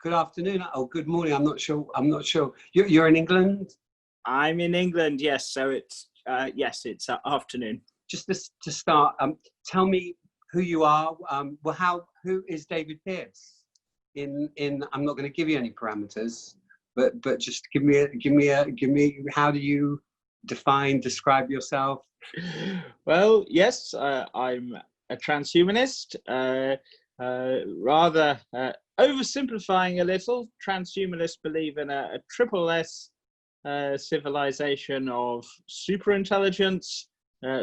good afternoon. Oh, good morning. I'm not sure. You're in England? I'm in England, yes. So it's it's afternoon. Just to start, tell me who you are. Who is David Pearce? I'm not going to give you any parameters, but just give me. How do you describe yourself? Well, yes, I'm a transhumanist. Rather oversimplifying a little, transhumanists believe in a triple S civilization of super intelligence,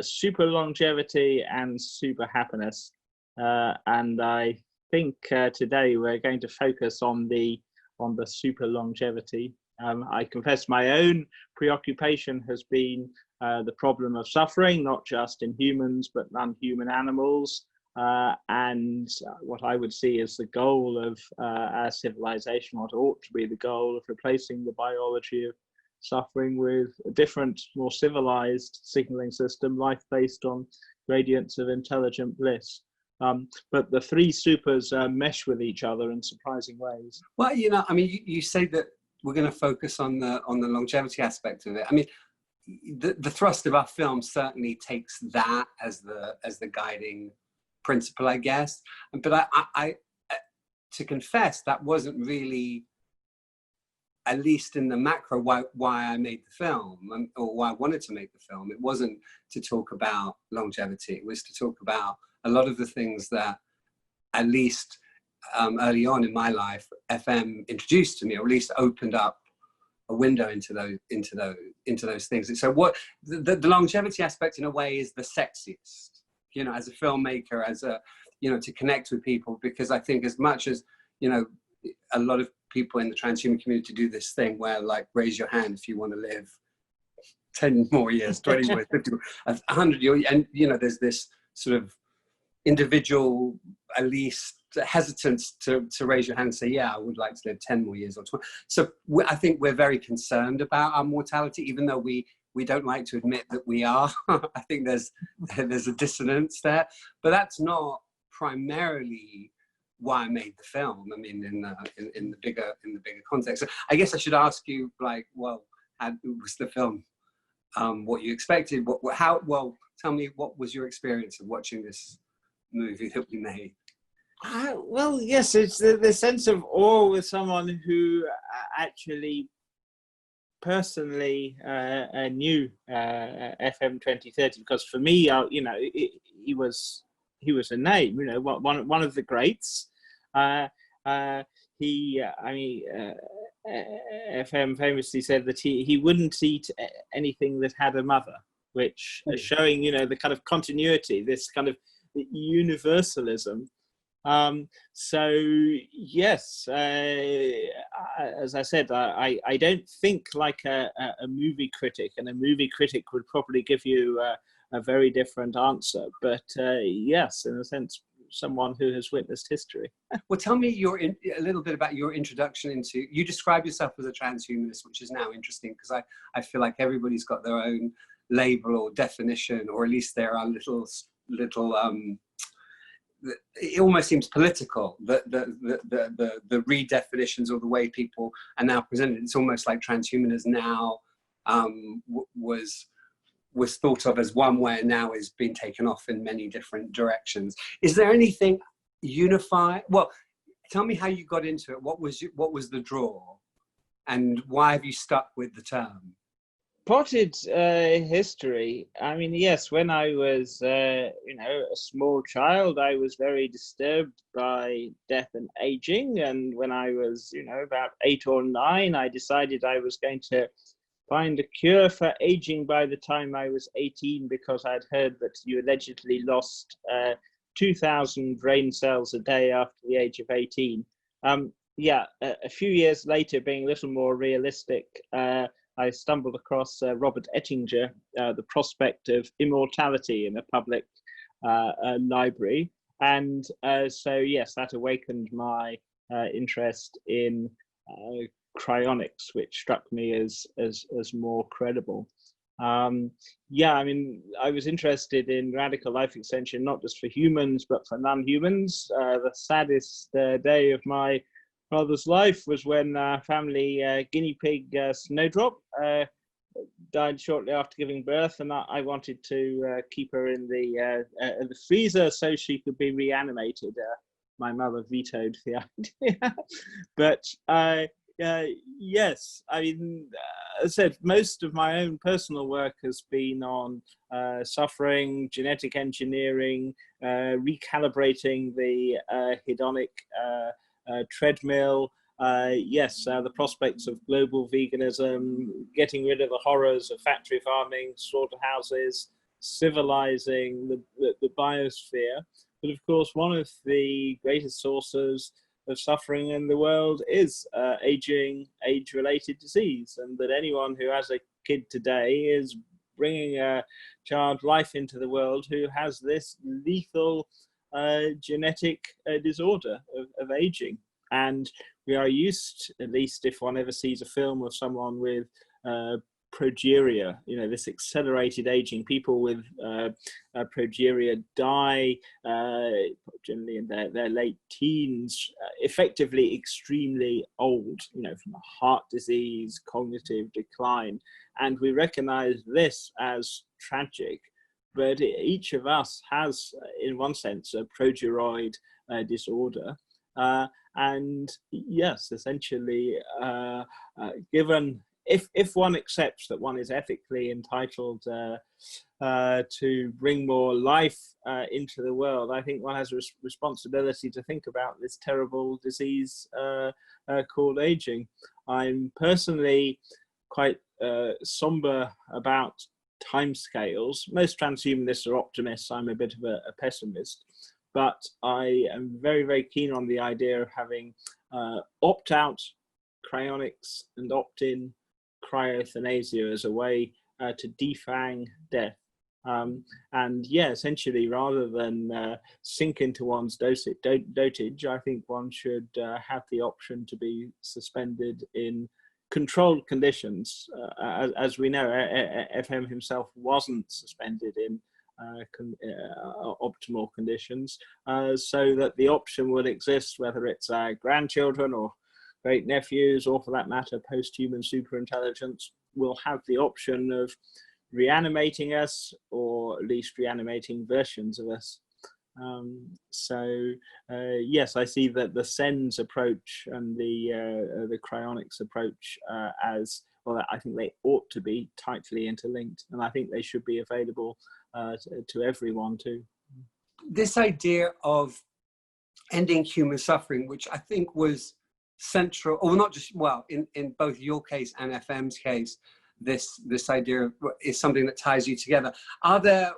super longevity, and super happiness. And I think today we're going to focus on the super longevity. I confess my own preoccupation has been the problem of suffering, not just in humans, but non-human animals. And what I would see as the goal of our civilization, what ought to be the goal of replacing the biology of suffering with a different, more civilized signaling system, life based on gradients of intelligent bliss. But the three supers mesh with each other in surprising ways. Well, I mean, you say that we're going to focus on the longevity aspect of it. I mean, the thrust of our film certainly takes that as the guiding principle, I guess. But I to confess, that wasn't really, at least in the macro, why I made the film, or why I wanted to make the film. It wasn't to talk about longevity. It was to talk about a lot of the things that, at least early on in my life, FM introduced to me, or at least opened up a window into those things. So what the longevity aspect, in a way, is the sexiest, as a filmmaker, as a, to connect with people, because I think as much as, a lot of people in the transhuman community do this thing where, like, raise your hand if you want to live 10 more years, 20 more, 50 more, 100 years, and there's this sort of individual, at least, hesitance to raise your hand and say, yeah, I would like to live 10 more years or 20. So I think we're very concerned about our mortality, even though we don't like to admit that we are. I think there's a dissonance there, but that's not primarily why I made the film. I mean, in the bigger context. So I guess I should ask you, like, well, how was the film? What you expected? Tell me, what was your experience of watching this movie that we made? Well, yes, it's the sense of awe with someone who actually personally knew FM 2030, because for me, he was a name, one of the greats. FM famously said that he wouldn't eat anything that had a mother, which is showing, the kind of continuity, this kind of universalism. So yes, as I said, I don't think like a movie critic, and a movie critic would probably give you a very different answer. But yes, in a sense, someone who has witnessed history. Well, tell me a little bit about your introduction into. You describe yourself as a transhumanist, which is now interesting, because I feel like everybody's got their own label or definition, or at least there are little. It almost seems political, the redefinitions, or the way people are now presented. It's almost like transhumanism now was thought of as one way, and now is being taken off in many different directions. Is there anything unifying? Well, tell me how you got into it. What was the draw, and why have you stuck with the term? Potted history. I mean, yes, when I was, a small child, I was very disturbed by death and aging. And when I was, about 8 or 9, I decided I was going to find a cure for aging by the time I was 18, because I'd heard that you allegedly lost 2,000 brain cells a day after the age of 18. A few years later, being a little more realistic, I stumbled across Robert Ettinger, The Prospect of Immortality, in a public library. And so, yes, that awakened my interest in cryonics, which struck me as more credible. I mean, I was interested in radical life extension, not just for humans, but for non-humans. The saddest day of my brother's life was when family guinea pig Snowdrop died shortly after giving birth, and I wanted to keep her in the freezer so she could be reanimated. My mother vetoed the idea, but yes, I mean, as I said, most of my own personal work has been on suffering, genetic engineering, recalibrating the hedonic treadmill. Yes, the prospects of global veganism, getting rid of the horrors of factory farming, slaughterhouses, civilizing the biosphere. But of course, one of the greatest sources of suffering in the world is aging, age-related disease, and that anyone who has a kid today is bringing a child life into the world who has this lethal genetic disorder of aging. And we are used, at least if one ever sees a film of someone with progeria, you know, this accelerated aging. People with progeria die generally in their late teens, effectively extremely old, you know, from heart disease, cognitive decline. And we recognize this as tragic, but each of us has, in one sense, a progeroid disorder. And yes, essentially, given if one accepts that one is ethically entitled to bring more life into the world, I think one has a responsibility to think about this terrible disease called aging. I'm personally quite somber about timescales. Most transhumanists are optimists. I'm a bit of a pessimist. But I am very, very keen on the idea of having opt-out cryonics and opt-in cryoeuthanasia as a way to defang death. And yeah, essentially, rather than sink into one's dotage, I think one should have the option to be suspended in controlled conditions. As we know, FM himself wasn't suspended in optimal conditions, so that the option would exist, whether it's grandchildren or great nephews, or for that matter, post-human superintelligence, will have the option of reanimating us, or at least reanimating versions of us. Yes, I see that the SENS approach and the cryonics approach as well. I think they ought to be tightly interlinked, and I think they should be available to everyone too. This idea of ending human suffering, which I think was central, or not just, well, in both your case and FM's case, this idea is something that ties you together. Are there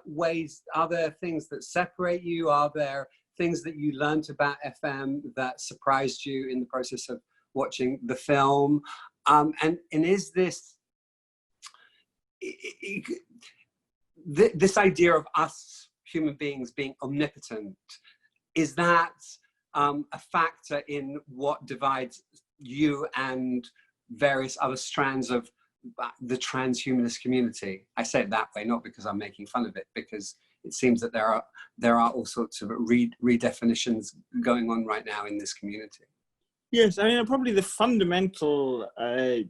things that separate you? Are there things that you learned about FM that surprised you in the process of watching the film? And is this this idea of us human beings being omnipotent, is that a factor in what divides you and various other strands of the transhumanist community? I say it that way, not because I'm making fun of it, because it seems that there are all sorts of redefinitions going on right now in this community. Yes, I mean, probably the fundamental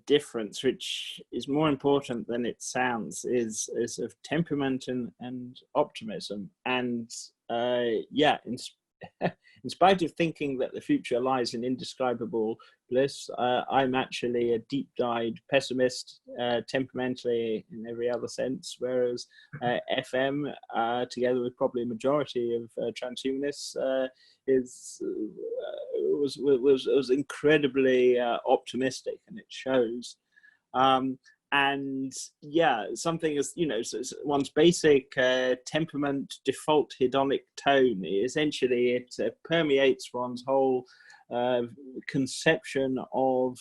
difference, which is more important than it sounds, is of temperament and optimism. And yeah, in spite of thinking that the future lies in indescribable bliss, I'm actually a deep-dyed pessimist, temperamentally in every other sense, whereas FM, together with probably a majority of transhumanists, was incredibly optimistic, and it shows. And yeah, something is, you know, one's basic temperament, default hedonic tone. Essentially, it permeates one's whole conception of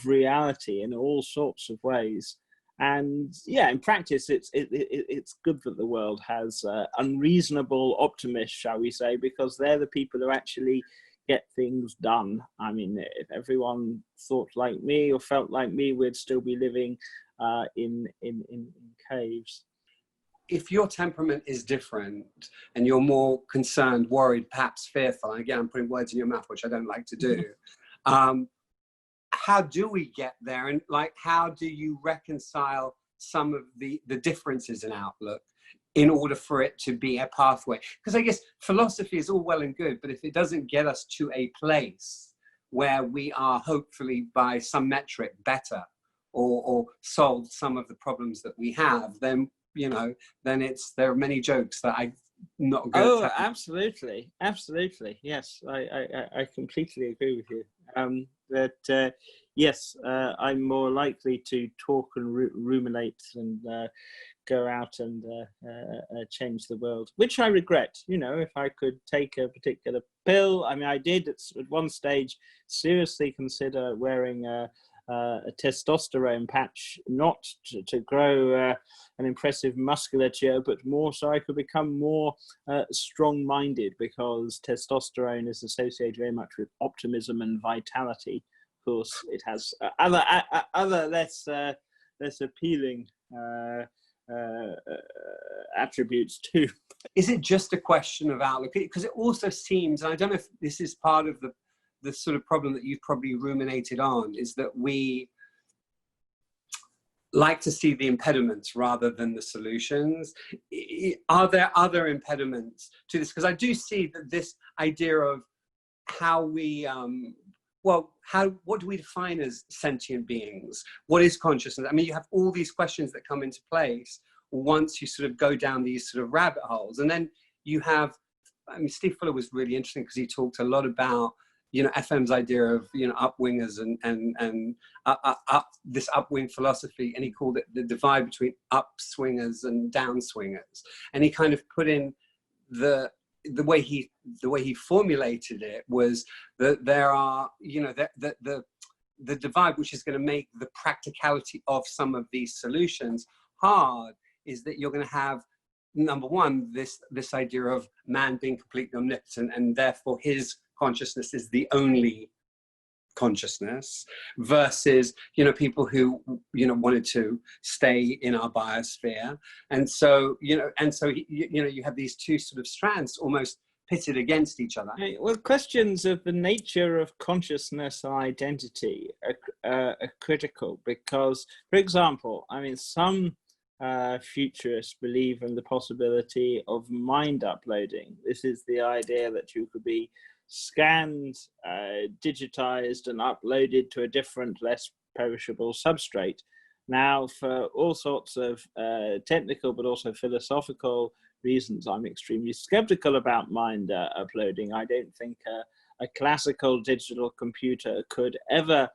reality in all sorts of ways. And yeah, in practice, it's good that the world has unreasonable optimists, shall we say, because they're the people who actually get things done. I mean, if everyone thought like me or felt like me, we'd still be living in caves. If your temperament is different and you're more concerned, worried, perhaps fearful, and again, I'm putting words in your mouth, which I don't like to do, How do we get there? And like, how do you reconcile some of the differences in outlook in order for it to be a pathway? Because I guess philosophy is all well and good, but if it doesn't get us to a place where we are hopefully by some metric better, or solved some of the problems that we have, then, you know, then there are many jokes that I'm not good Oh, at. absolutely. Absolutely. Yes, I completely agree with you. Yes, I'm more likely to talk and ruminate and go out and change the world, which I regret. You know, if I could take a particular pill, I mean, I did at one stage seriously consider wearing a testosterone patch, not to grow an impressive musculature, but more so I could become more strong-minded, because testosterone is associated very much with optimism and vitality. Of course, it has other less appealing attributes too. Is it just a question of outlook? Because it also seems, and I don't know if this is part of the sort of problem that you've probably ruminated on, is that we like to see the impediments rather than the solutions. Are there other impediments to this? Because I do see that this idea of how we, what do we define as sentient beings? What is consciousness? I mean, you have all these questions that come into place once you sort of go down these sort of rabbit holes. And then you have, I mean, Steve Fuller was really interesting because he talked a lot about, you know, FM's idea of, you know, upwingers and this upwing philosophy, and he called it the divide between upswingers and downswingers. And he kind of put in the way he formulated it was that there are, you know, the divide which is going to make the practicality of some of these solutions hard is that you're going to have, number one, this idea of man being completely omnipotent, and therefore his consciousness is the only consciousness, versus, you know, people who, you know, wanted to stay in our biosphere. And so, you know, you have these two sort of strands almost pitted against each other. Well, questions of the nature of consciousness and identity are critical, because, for example, I mean, some futurists believe in the possibility of mind uploading. This is the idea that you could be scanned, digitized, and uploaded to a different, less perishable substrate. Now, for all sorts of technical but also philosophical reasons, I'm extremely skeptical about mind uploading. I don't think a classical digital computer could ever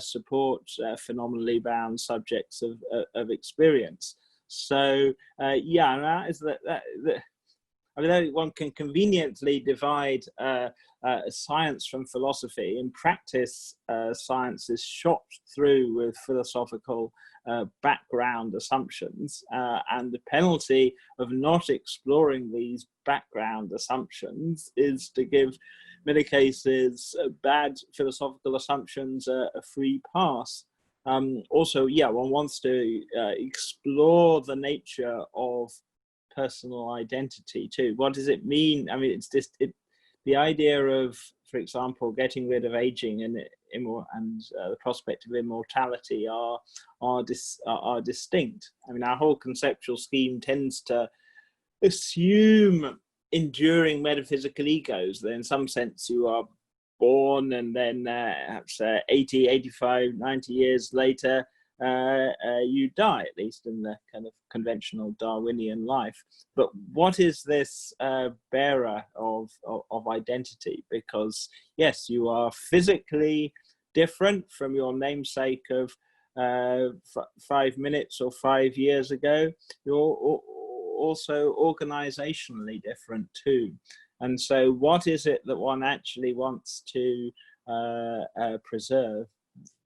support phenomenally bound subjects of experience. So, yeah, that is I mean, one can conveniently divide science from philosophy. In practice, science is shot through with philosophical background assumptions, and the penalty of not exploring these background assumptions is to give, in many cases, bad philosophical assumptions a free pass. Also, yeah, one wants to explore the nature of personal identity too. What does it mean? I mean, it's just the idea of, for example, getting rid of aging and the prospect of immortality are distinct. I mean, our whole conceptual scheme tends to assume enduring metaphysical egos. That in some sense you are born, and then perhaps 80, 85, 90 years later, you die, at least in the kind of conventional Darwinian life. But what is this bearer of identity? Because yes, you are physically different from your namesake of 5 minutes or 5 years ago. You're also organizationally different too. And so what is it that one actually wants to preserve?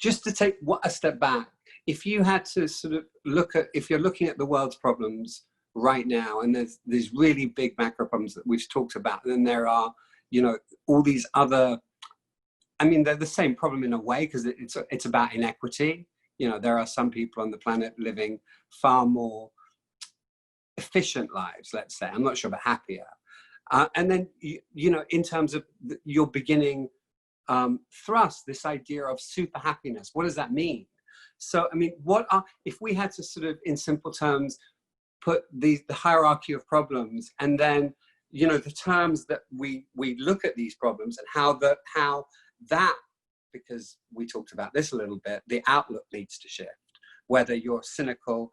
Just to take a step back, if you had to sort of look at, if you're looking at the world's problems right now, and there's these really big macro problems that we've talked about, and then there are, you know, all these other, I mean, they're the same problem in a way, because it's about inequity. You know, there are some people on the planet living far more efficient lives, let's say. I'm not sure about happier. And then, you know, in terms of your beginning thrust this idea of super happiness. What does that mean? So, I mean, if we had to sort of, in simple terms, put the hierarchy of problems, and then, you know, the terms that we look at these problems, and how that, because we talked about this a little bit, the outlook needs to shift. Whether you're a cynical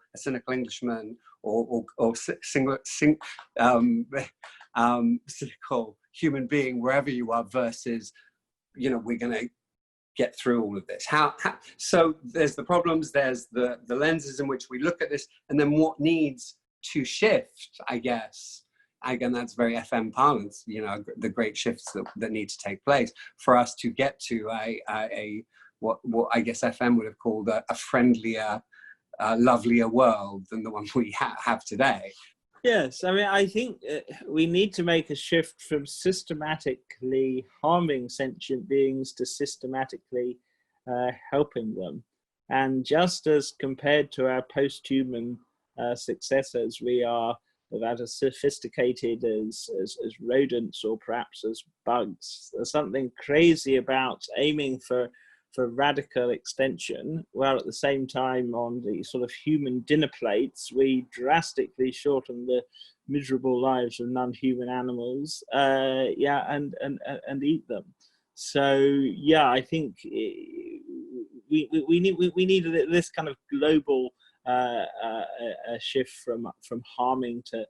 Englishman, or cynical human being, wherever you are, versus, you know, we're going to get through all of this. So there's the problems, there's the lenses in which we look at this, and then what needs to shift, I guess. Again, that's very FM parlance, you know, the great shifts that need to take place for us to get to what I guess FM would have called a friendlier, lovelier world than the one we have today. Yes, I mean, I think we need to make a shift from systematically harming sentient beings to systematically helping them. And just as compared to our posthuman successors, we are about as sophisticated as rodents, or perhaps as bugs. There's something crazy about aiming for radical extension, while at the same time on the sort of human dinner plates, we drastically shorten the miserable lives of non-human animals, and eat them. So yeah, I think we need this kind of global shift from harming to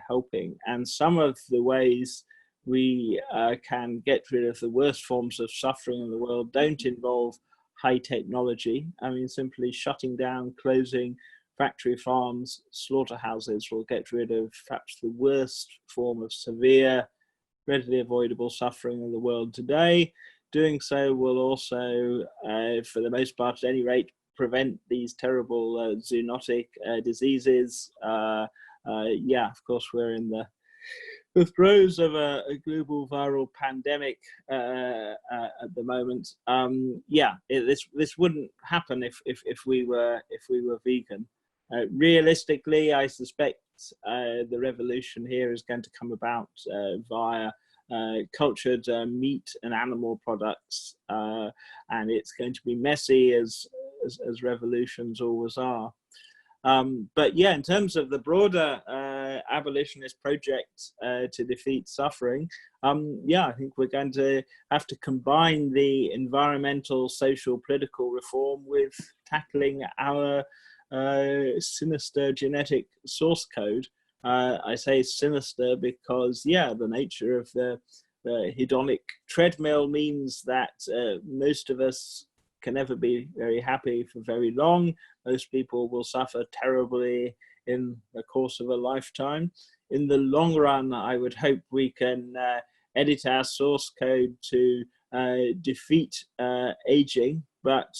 helping. And some of the ways we can get rid of the worst forms of suffering in the world don't involve high technology. I mean, simply shutting down, closing factory farms, slaughterhouses will get rid of perhaps the worst form of severe, readily avoidable suffering in the world today. Doing so will also, for the most part at any rate, prevent these terrible zoonotic diseases. Yeah, of course, we're in the throes of a global viral pandemic at the moment. Yeah, this wouldn't happen if we were vegan. Realistically, I suspect the revolution here is going to come about via cultured meat and animal products, and it's going to be messy as revolutions always are. But yeah, in terms of the broader abolitionist project to defeat suffering, yeah, I think we're going to have to combine the environmental, social, political reform with tackling our sinister genetic source code. I say sinister because, yeah, the nature of the hedonic treadmill means that most of us can never be very happy for very long. Most people will suffer terribly in the course of a lifetime. In the long run, I would hope we can edit our source code to defeat aging. But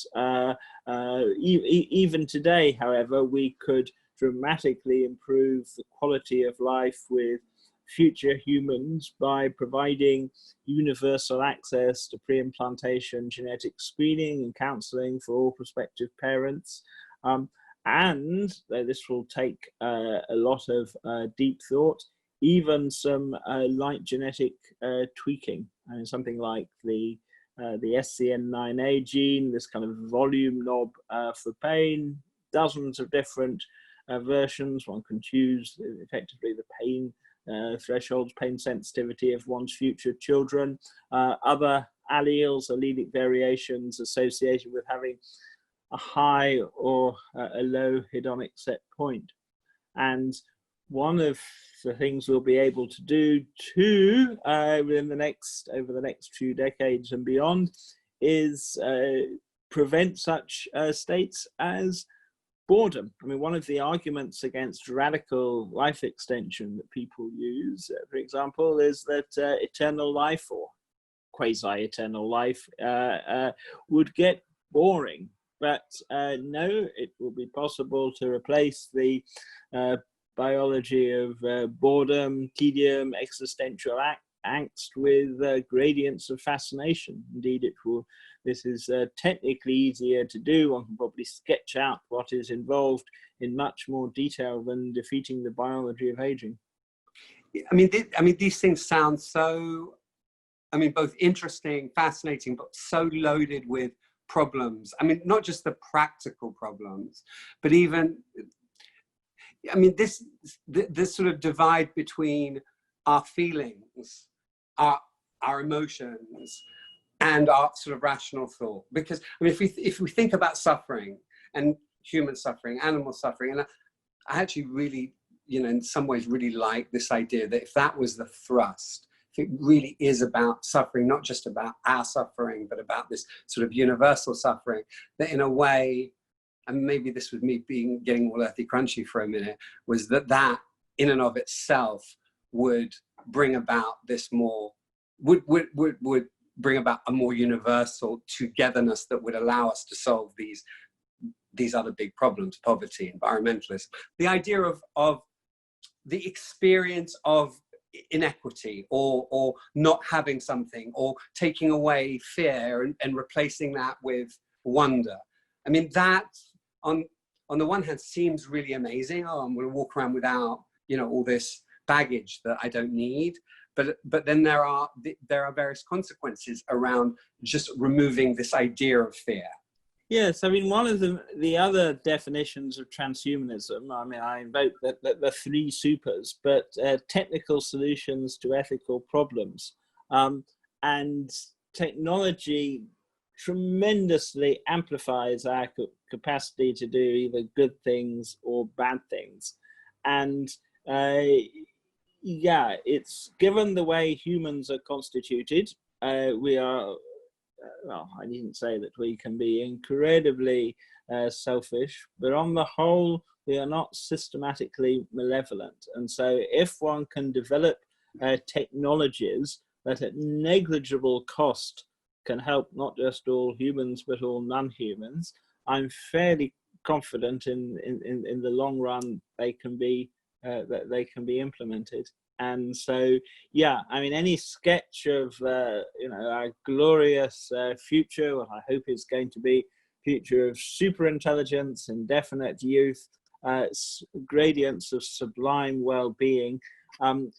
even today, however, we could dramatically improve the quality of life with future humans by providing universal access to pre-implantation genetic screening and counseling for all prospective parents. And this will take a lot of deep thought, even some light genetic tweaking. And something like the SCN9A gene, this kind of volume knob for pain, dozens of different versions. One can choose effectively the pain thresholds, pain sensitivity of one's future children, other alleles, allelic variations associated with having a high or a low hedonic set point. And one of the things we'll be able to do too over the next few decades and beyond is prevent such states as boredom. I mean, one of the arguments against radical life extension that people use, for example, is that eternal life or quasi-eternal life would get boring. But no, it will be possible to replace the biology of boredom, tedium, existential angst with gradients of fascination. Indeed, it will. This is technically easier to do. One can probably sketch out what is involved in much more detail than defeating the biology of aging. I mean, these things sound so I mean, both interesting, fascinating, but so loaded with problems. I mean, not just the practical problems, but even, I mean, this sort of divide between our feelings, our emotions, and our sort of rational thought. Because I mean, if we think about suffering, and human suffering, animal suffering, and I actually really, you know, in some ways really like this idea that if that was the thrust, if it really is about suffering, not just about our suffering, but about this sort of universal suffering, that in a way, and maybe this was me getting all earthy crunchy for a minute, was that in and of itself would bring about this more, would bring about a more universal togetherness that would allow us to solve these other big problems: poverty, environmentalism, the idea of the experience of inequity, or not having something, or taking away fear and replacing that with wonder. I mean, that on the one hand seems really amazing. Oh, I'm going to walk around without, you know, all this baggage that I don't need. But then there are various consequences around just removing this idea of fear. Yes, I mean, one of the other definitions of transhumanism, I mean, I invoke the three supers, but technical solutions to ethical problems. And technology tremendously amplifies our capacity to do either good things or bad things. And yeah, it's given the way humans are constituted, we are, well, I needn't say that we can be incredibly selfish, but on the whole, we are not systematically malevolent. And so if one can develop technologies that at negligible cost can help not just all humans, but all non-humans, I'm fairly confident in the long run they can be implemented. And so, yeah, I mean, any sketch of you know, our glorious future, what I hope is going to be future of super intelligence, indefinite youth, gradients of sublime well-being.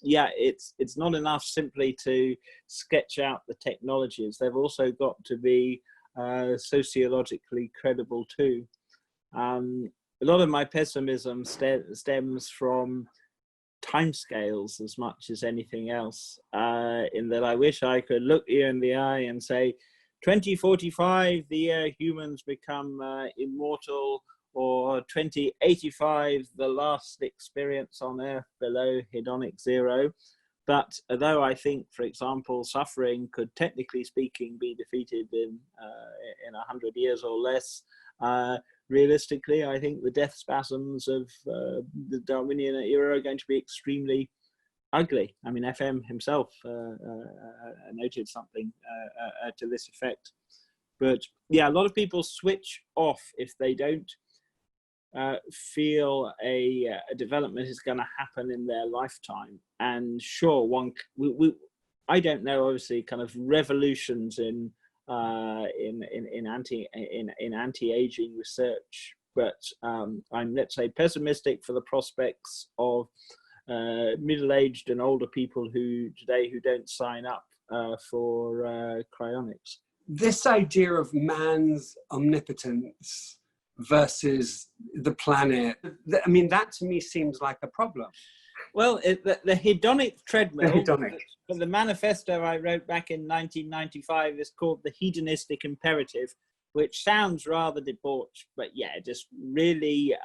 Yeah, it's not enough simply to sketch out the technologies. They've also got to be sociologically credible too. A lot of my pessimism stems from timescales as much as anything else, in that I wish I could look you in the eye and say 2045 the year humans become immortal, or 2085 the last experience on earth below hedonic zero. But although I think, for example, suffering could technically speaking be defeated in 100 years or less, realistically, I think the death spasms of the Darwinian era are going to be extremely ugly. I mean, FM himself noted something to this effect. But yeah, a lot of people switch off if they don't feel a development is going to happen in their lifetime. And sure, I don't know, obviously, kind of revolutions in anti-aging research, but I'm, let's say, pessimistic for the prospects of middle-aged and older people who don't sign up for cryonics. This idea of man's omnipotence versus the planet, I mean, that to me seems like a problem. Well, the hedonic treadmill, hedonic. The manifesto I wrote back in 1995 is called The Hedonistic Imperative, which sounds rather debauched, but yeah, just really,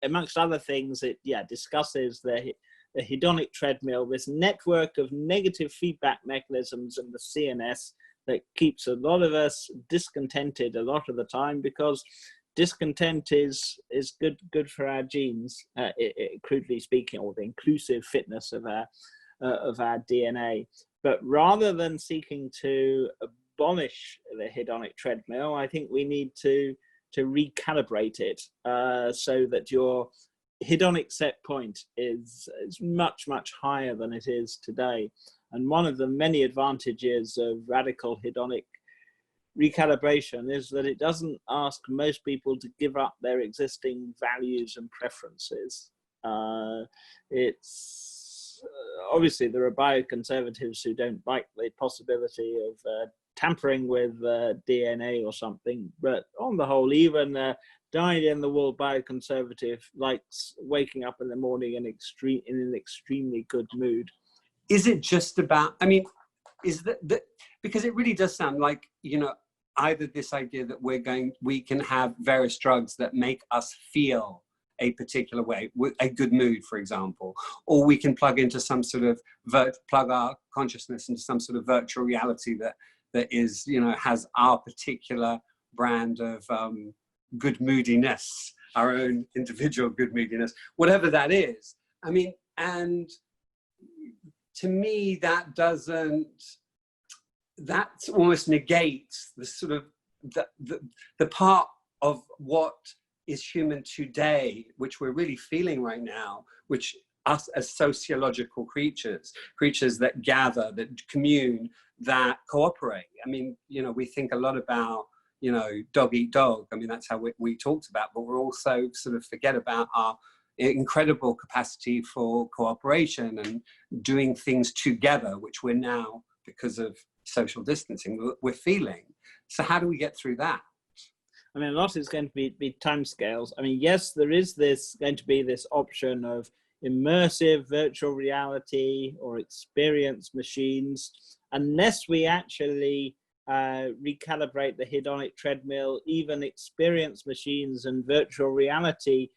amongst other things, it discusses the hedonic treadmill, this network of negative feedback mechanisms in the CNS that keeps a lot of us discontented a lot of the time, because discontent is good for our genes, crudely speaking, or the inclusive fitness of our DNA. But rather than seeking to abolish the hedonic treadmill, I think we need to recalibrate it so that your hedonic set point is much higher than it is today. And one of the many advantages of radical hedonic recalibration is that it doesn't ask most people to give up their existing values and preferences. It's because obviously there are bioconservatives who don't like the possibility of tampering with DNA or something, but on the whole, even dyed-in-the-wool bioconservative likes waking up in the morning in an extremely good mood. Is it just about, I mean, is that because it really does sound like, you know, either this idea that we can have various drugs that make us feel a particular way, a good mood, for example, or we can plug into some sort of plug our consciousness into some sort of virtual reality that is, you know, has our particular brand of good moodiness, our own individual good moodiness, whatever that is. I mean, and to me, that almost negates the sort of the part of what is human today, which we're really feeling right now, which us as sociological creatures that gather, that commune, that cooperate. I mean, you know, we think a lot about, you know, dog eat dog. I mean, that's how we talked about, but we're also sort of forget about our incredible capacity for cooperation and doing things together, which we're now, because of social distancing, we're feeling. So how do we get through that? I mean, a lot is going to be timescales. I mean, yes, there is going to be this option of immersive virtual reality or experience machines, unless we actually recalibrate the hedonic treadmill. Even experience machines and virtual reality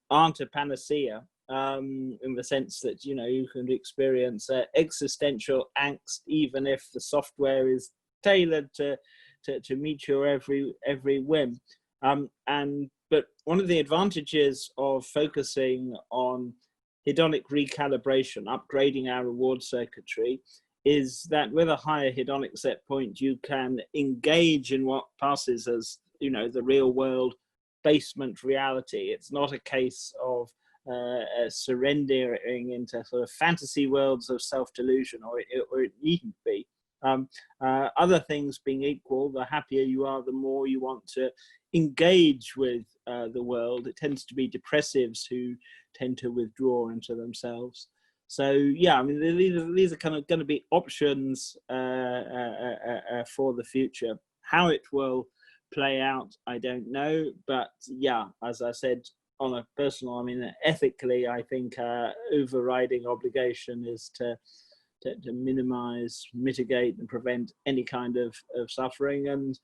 aren't a panacea, in the sense that, you know, you can experience existential angst even if the software is tailored to meet your every whim. But one of the advantages of focusing on hedonic recalibration, upgrading our reward circuitry, is that with a higher hedonic set point, you can engage in what passes as, you know, the real world basement reality. It's not a case of surrendering into sort of fantasy worlds of self-delusion, or it needn't be. Other things being equal, the happier you are, the more you want to engage with the world. It tends to be depressives who tend to withdraw into themselves. So yeah, I mean, these are kind of going to be options for the future. How it will play out, I don't know. But yeah, as I said, on a personal, I mean, ethically, I think overriding obligation is to minimize, mitigate, and prevent any kind of suffering, and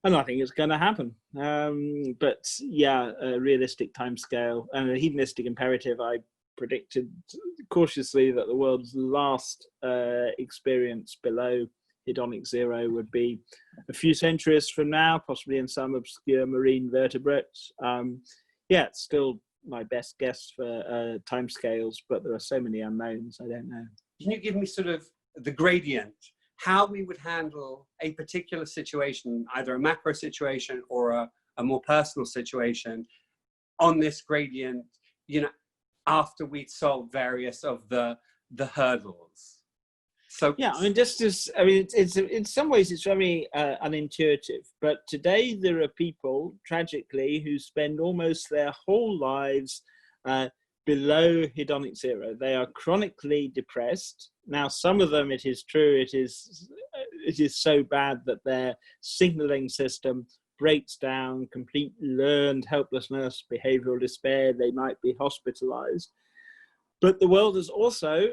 I think it's going to happen. But yeah, a realistic timescale and a hedonistic imperative. I predicted cautiously that the world's last experience below hedonic zero would be a few centuries from now, possibly in some obscure marine vertebrates. Yeah, it's still my best guess for timescales, but there are so many unknowns, I don't know. Can you give me sort of the gradient, how we would handle a particular situation, either a macro situation or a more personal situation, on this gradient, you know, after we'd solved various of the hurdles? So yeah, I mean, it's in some ways it's very unintuitive. But today there are people, tragically, who spend almost their whole lives below hedonic zero. They are chronically depressed. Now, some of them, it is true, it is so bad that their signaling system breaks down, complete learned helplessness, behavioral despair. They might be hospitalized. But the world is also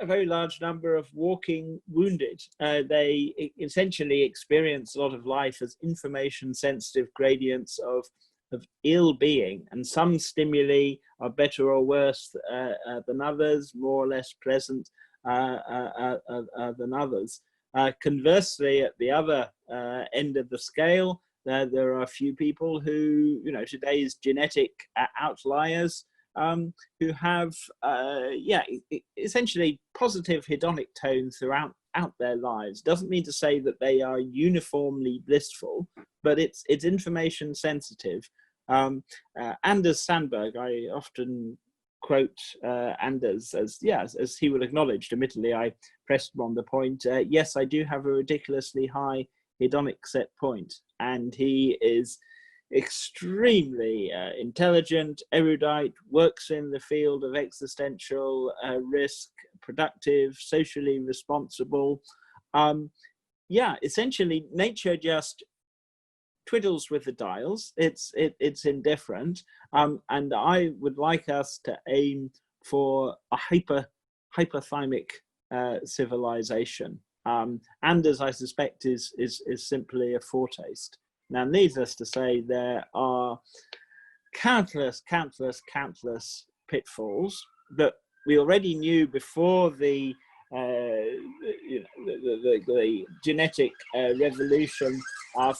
a very large number of walking wounded. They essentially experience a lot of life as information sensitive gradients of ill-being, and some stimuli are better or worse than others, more or less pleasant than others. Conversely, at the other end of the scale, there are a few people who, you know, today's genetic outliers, who have, essentially positive hedonic tones throughout their lives. Doesn't mean to say that they are uniformly blissful, but it's information sensitive. Anders Sandberg, I often quote Anders as he will acknowledge. Admittedly, I pressed him on the point. Yes, I do have a ridiculously high hedonic set point, and he is extremely intelligent, erudite, works in the field of existential risk, productive, socially responsible. Yeah, essentially nature just twiddles with the dials. It's indifferent, and I would like us to aim for a hyperthymic civilization, and as I suspect is simply a foretaste. Now, needless to say, there are countless pitfalls that we already knew before the genetic revolution,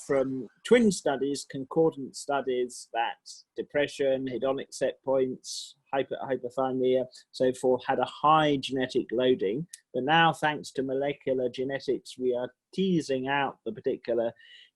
from twin studies, concordant studies, that depression, hedonic set points, hypothermia, so forth, had a high genetic loading. But now, thanks to molecular genetics, we are teasing out the particular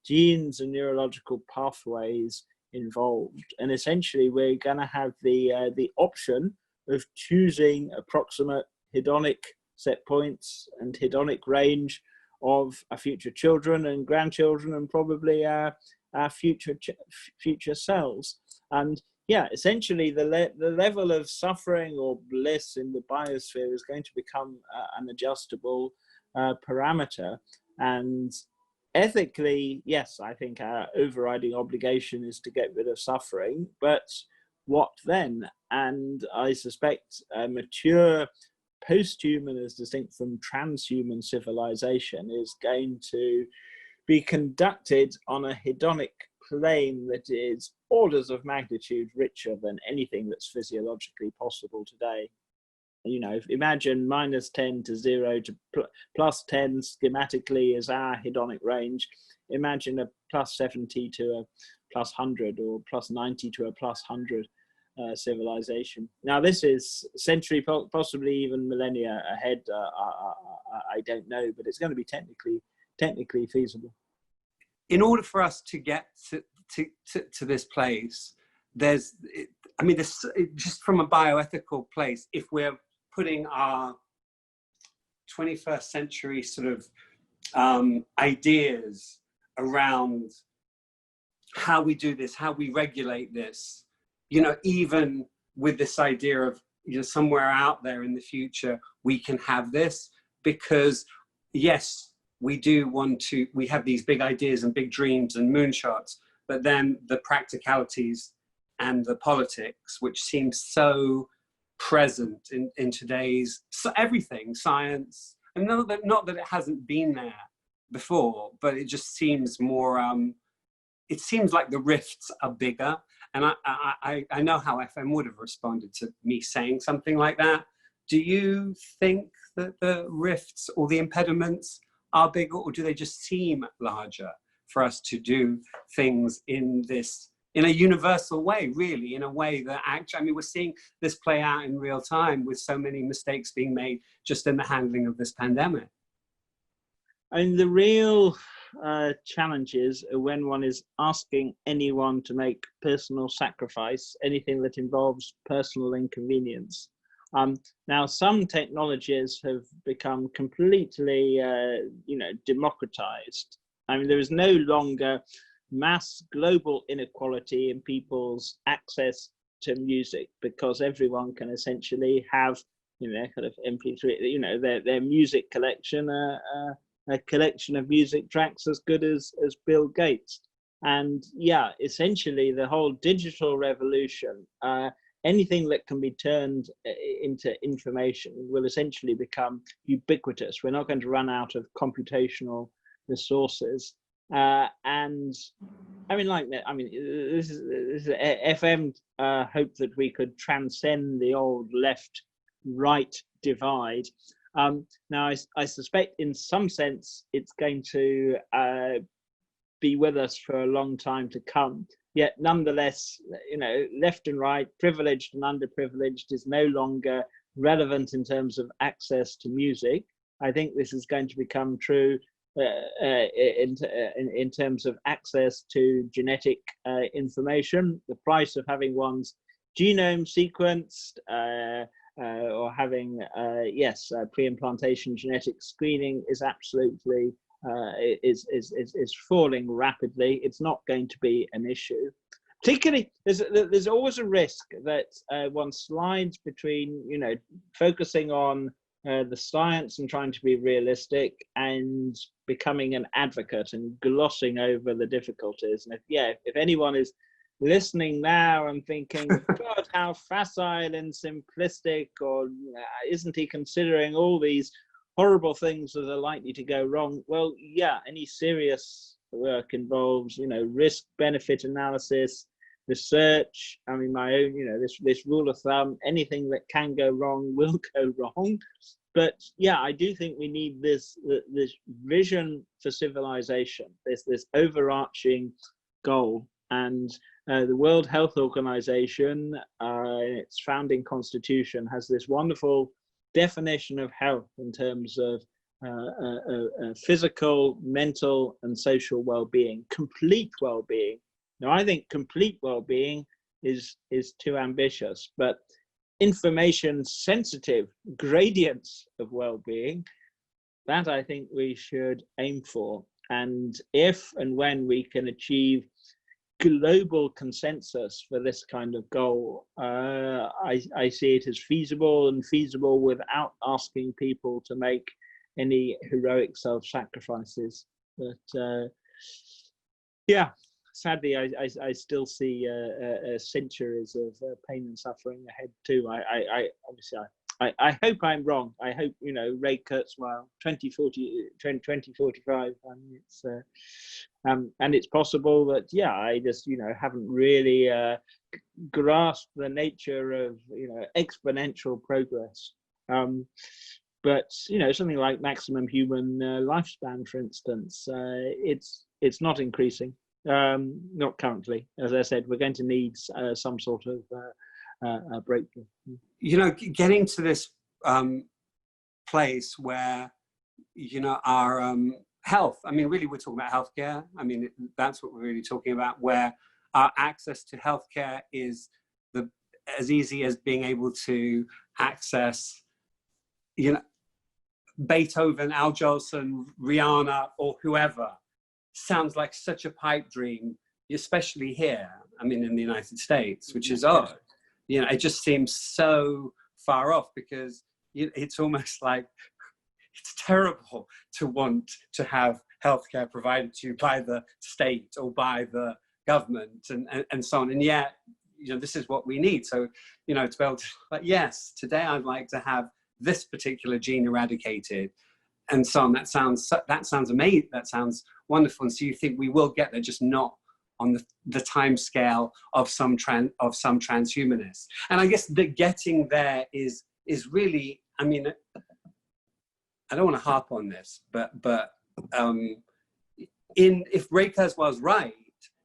genes and neurological pathways involved. And essentially, we're going to have the option of choosing approximate hedonic set points and hedonic range of our future children and grandchildren, and probably our future selves. And yeah, essentially the level of suffering or bliss in the biosphere is going to become an adjustable parameter. And ethically, yes, I think our overriding obligation is to get rid of suffering, but what then? And I suspect a mature posthuman, as distinct from transhuman civilization, is going to be conducted on a hedonic plane that is orders of magnitude richer than anything that's physiologically possible today. You know, imagine -10 to 0 to +10 schematically is our hedonic range. Imagine a +70 to a +100, or +90 to a +100 civilization. Now, this is century, possibly even millennia ahead. I don't know, but it's going to be technically feasible. In order for us to get to this place, there's, I mean, this, just from a bioethical place, if we're putting our 21st century sort of ideas around how we do this, how we regulate this, you know, even with this idea of, you know, somewhere out there in the future, we can have this, because yes, we do want to, we have these big ideas and big dreams and moonshots, but then the practicalities and the politics, which seem so present in today's, so everything, science, and not that it hasn't been there before, but it just seems more, it seems like the rifts are bigger. And I know how FM would have responded to me saying something like that. Do you think that the rifts or the impediments are bigger, or do they just seem larger for us to do things in this, in a universal way, really, in a way that actually, I mean, we're seeing this play out in real time with so many mistakes being made just in the handling of this pandemic? I mean, the real challenges are when one is asking anyone to make personal sacrifice, anything that involves personal inconvenience. Now, some technologies have become completely, you know, democratized. I mean, there is no longer mass global inequality in people's access to music, because everyone can essentially have, you know, kind of MP3, you know, their music collection, a collection of music tracks as good as Bill Gates. And yeah, essentially the whole digital revolution, anything that can be turned into information will essentially become ubiquitous. We're not going to run out of computational resources. And I mean, like, I mean, this is FM hope that we could transcend the old left-right divide. Now, I suspect in some sense it's going to be with us for a long time to come. Yet nonetheless, you know, left and right, privileged and underprivileged is no longer relevant in terms of access to music. I think this is going to become true in terms of access to genetic information. The price of having one's genome sequenced, or having, yes, pre-implantation genetic screening is absolutely is falling rapidly. It's not going to be an issue. particularly, there's always a risk that one slides between, you know, focusing on the science and trying to be realistic and becoming an advocate and glossing over the difficulties. And if anyone is listening now and thinking, God, how facile and simplistic, or isn't he considering all these horrible things that are likely to go wrong? Well, yeah, any serious work involves, you know, risk benefit analysis, research. I mean, my own, you know, this rule of thumb, anything that can go wrong will go wrong. But yeah, I do think we need this vision for civilization, this overarching goal. And the World Health Organization, its founding constitution, has this wonderful definition of health in terms of physical, mental, and social well-being, complete well-being. Now, I think complete well-being is too ambitious, but information-sensitive gradients of well-being, that I think we should aim for. And if and when we can achieve global consensus for this kind of goal, I see it as feasible, and feasible without asking people to make any heroic self-sacrifices. But yeah, sadly, I still see centuries of pain and suffering ahead too. I hope I'm wrong. I hope, you know, Ray Kurzweil, 2045, and it's possible that, yeah, I just, you know, haven't really grasped the nature of, you know, exponential progress. But, you know, something like maximum human lifespan, for instance, it's not increasing, not currently. As I said, we're going to need some sort of breakthrough. You know, getting to this place where, you know, our health, I mean, really, we're talking about healthcare. I mean, that's what we're really talking about, where our access to healthcare is as easy as being able to access, you know, Beethoven, Al Jolson, Rihanna, or whoever. Sounds like such a pipe dream, especially here, I mean, in the United States, which is odd. You know, it just seems so far off, because it's almost like it's terrible to want to have healthcare provided to you by the state or by the government and so on. And yet, you know, this is what we need. So, you know, to be able to, like, yes, today I'd like to have this particular gene eradicated and so on. That sounds amazing. That sounds wonderful. And so you think we will get there, just not on the time scale of some transhumanists. And I guess that getting there is really, I mean, I don't want to harp on this, but if Ray Kurzweil's right,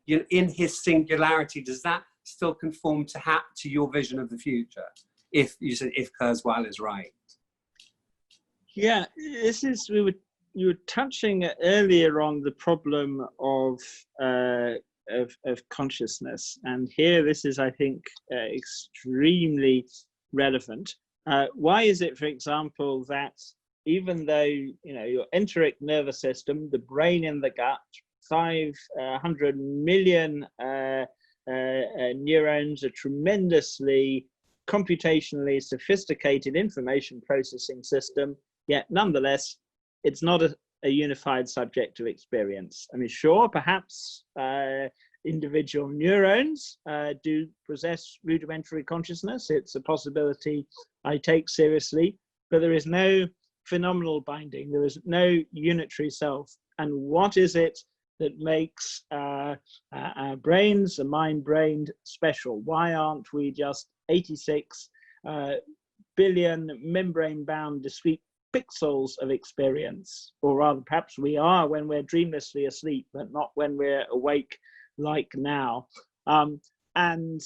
you know, in his singularity, does that still conform to your vision of the future? If you said, if Kurzweil is right. Yeah, you were touching earlier on the problem of consciousness, and here this is, I think, extremely relevant. Why is it, for example, that even though, you know, your enteric nervous system, the brain in the gut, 500 million neurons, a tremendously computationally sophisticated information processing system, yet nonetheless, it's not a unified subjective experience. I mean, sure, perhaps individual neurons do possess rudimentary consciousness. It's a possibility I take seriously, but there is no phenomenal binding. There is no unitary self. And what is it that makes our brains, the mind-brained, special? Why aren't we just 86 billion membrane-bound discrete pixels of experience? Or rather, perhaps we are when we're dreamlessly asleep, but not when we're awake like now. And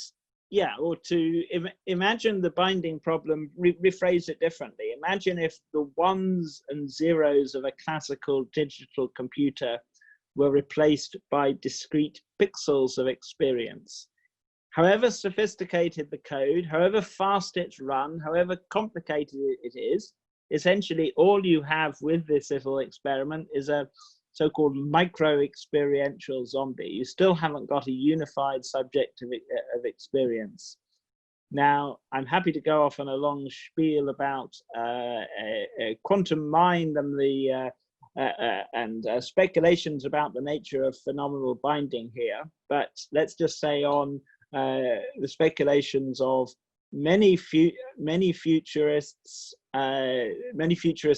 yeah, or to imagine the binding problem, rephrase it differently. Imagine if the ones and zeros of a classical digital computer were replaced by discrete pixels of experience. However sophisticated the code, however fast it's run, however complicated it is, essentially all you have with this little experiment is a so-called micro-experiential zombie. You still haven't got a unified subject of experience. Now, I'm happy to go off on a long spiel about quantum mind and speculations about the nature of phenomenal binding here. But let's just say on the speculations of many futurists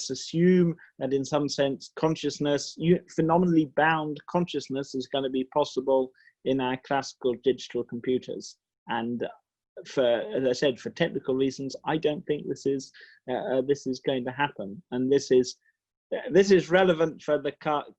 assume that in some sense consciousness, phenomenally bound consciousness, is going to be possible in our classical digital computers. And as I said, for technical reasons, I don't think this is going to happen. And this is relevant for the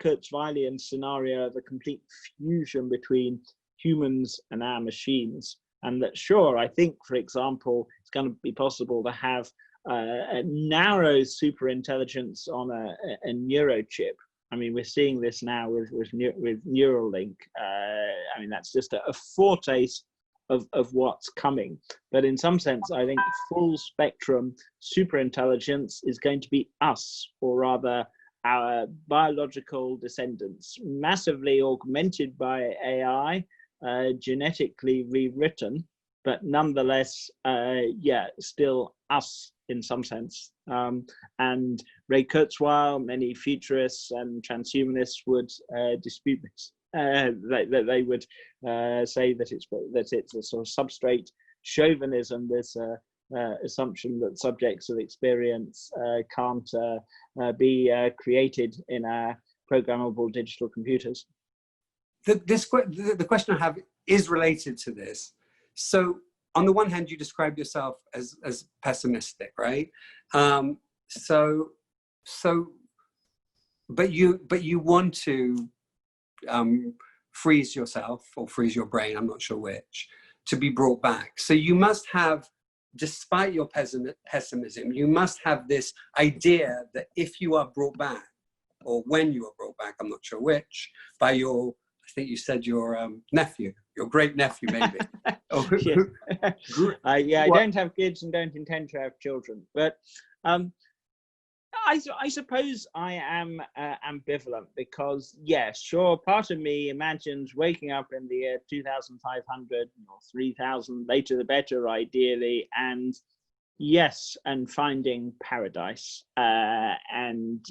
Kurzweilian scenario of a complete fusion between humans and our machines. And that, sure, I think, for example, it's going to be possible to have a narrow superintelligence on a neurochip. I mean, we're seeing this now with Neuralink. I mean, that's just a foretaste of what's coming. But in some sense, I think full spectrum superintelligence is going to be us, or rather our biological descendants, massively augmented by AI, genetically rewritten, but nonetheless, still us in some sense. And Ray Kurzweil, many futurists and transhumanists would dispute this. They would say that it's a sort of substrate chauvinism, this assumption that subjects of experience can't be created in our programmable digital computers. The question I have is related to this. So on the one hand, you describe yourself as pessimistic, right? But you want to freeze yourself or freeze your brain, I'm not sure which, to be brought back. So you must have, despite your pessimism, you must have this idea that if you are brought back, or when you are brought back, I'm not sure which, by your, I think you said your nephew, your great nephew, maybe. I don't have kids and don't intend to have children, but I suppose I am ambivalent, because yes, sure, part of me imagines waking up in the year 2500 or 3000, later the better ideally, and yes, and finding paradise, and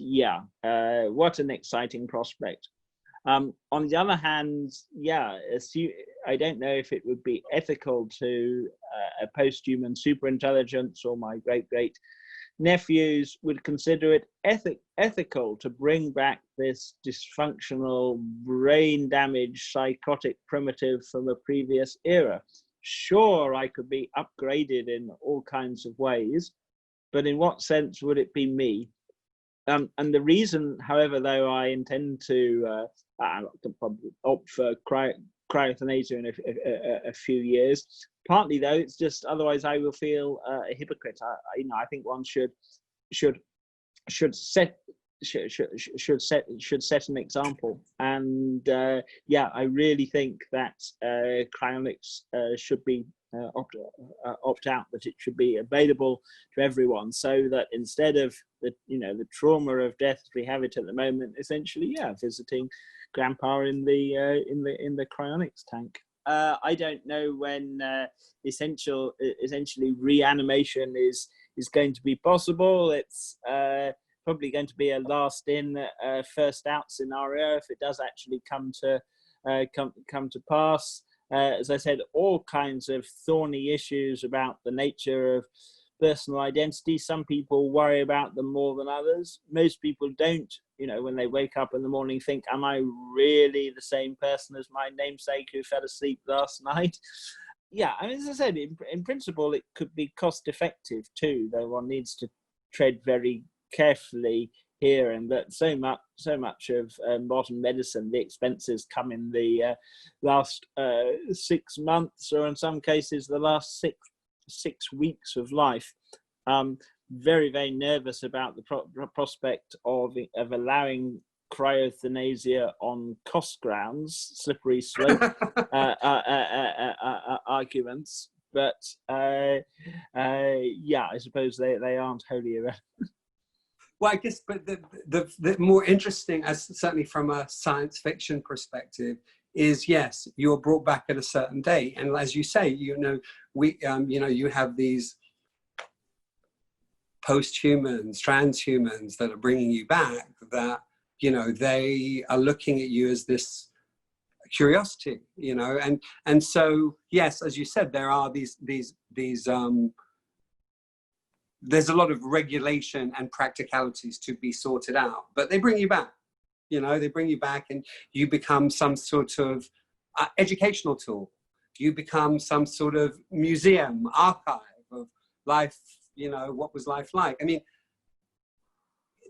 what an exciting prospect. On the other hand, I don't know if it would be ethical to a post-human superintelligence, or my great nephews would consider it ethical to bring back this dysfunctional, brain damaged, psychotic primitive from a previous era. Sure, I could be upgraded in all kinds of ways, but in what sense would it be me? And the reason, however, though I intend to probably opt for cryoeuthanasia in a few years, partly though it's just otherwise I will feel a hypocrite. I think one should set an example, and I really think that cryonics should be opt out, that it should be available to everyone, so that instead of the trauma of death as we have it at the moment, essentially visiting grandpa in the cryonics tank. I don't know when essentially reanimation is going to be possible. It's probably going to be a last in, first out scenario if it does actually come to pass. As I said, all kinds of thorny issues about the nature of personal identity. Some people worry about them more than others. Most people don't, when they wake up in the morning, think, am I really the same person as my namesake who fell asleep last night? I mean, as I said, in principle, it could be cost effective too, though one needs to tread very carefully here, and that so much of modern medicine, the expenses come in the last 6 months, or in some cases the last six weeks of life. Very, very nervous about the prospect of allowing cryoeuthanasia on cost grounds, slippery slope arguments, but I suppose they aren't wholly irrelevant. Well, I guess, but the more interesting, as certainly from a science fiction perspective, is yes, you're brought back at a certain date, and as you say, you know, you have these posthumans, transhumans that are bringing you back. That, you know, they are looking at you as this curiosity, you know, and so yes, as you said, there are these there's a lot of regulation and practicalities to be sorted out, but they bring you back, you know, they bring you back, and you become some sort of educational tool. You become some sort of museum, archive of life, you know, what was life like? I mean,